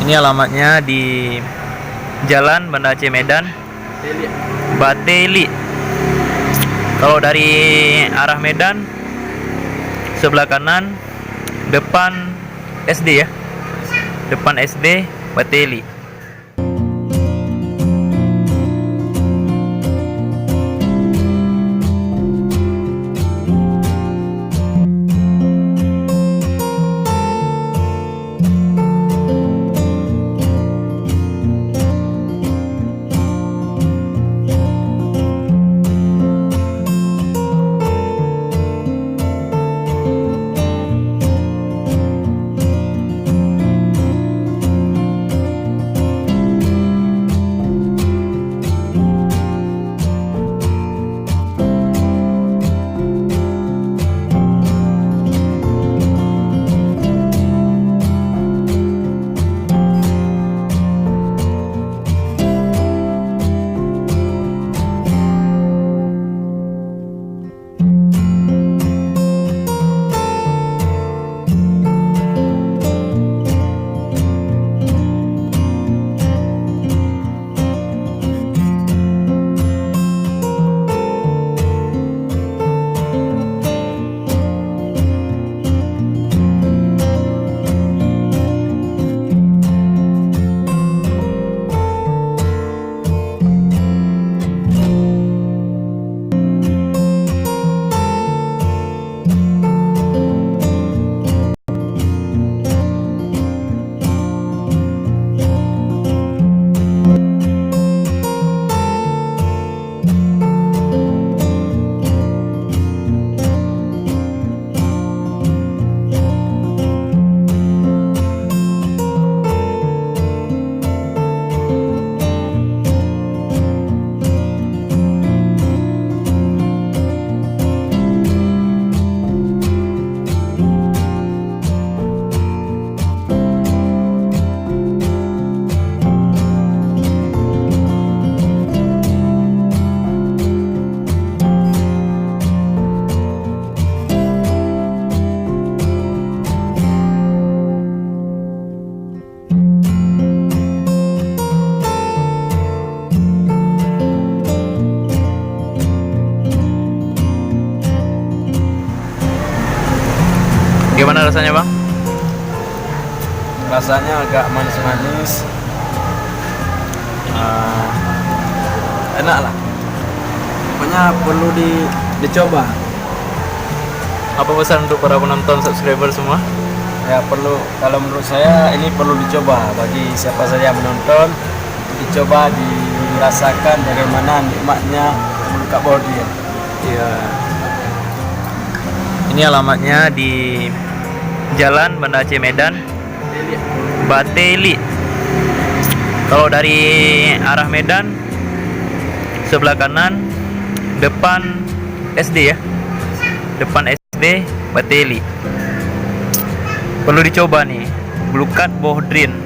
Ini alamatnya di Jalan Banda Aceh Medan, Bateli. Kalau dari arah Medan sebelah kanan, depan SD ya, depan SD Bateli. Gimana rasanya, Bang? Rasanya agak manis-manis, enak lah. Pokoknya perlu dicoba. Apa pesan untuk para penonton subscriber semua? Ya perlu, kalau menurut saya ini perlu dicoba bagi siapa saja yang menonton, dicoba dirasakan bagaimana nikmatnya membuka body. Iya. Ini alamatnya di Jalan Banda Aceh Medan, Bateli. Kalau dari arah Medan sebelah kanan, depan SD ya, depan SD Bateli. Perlu dicoba nih, Blukat Bohdrin.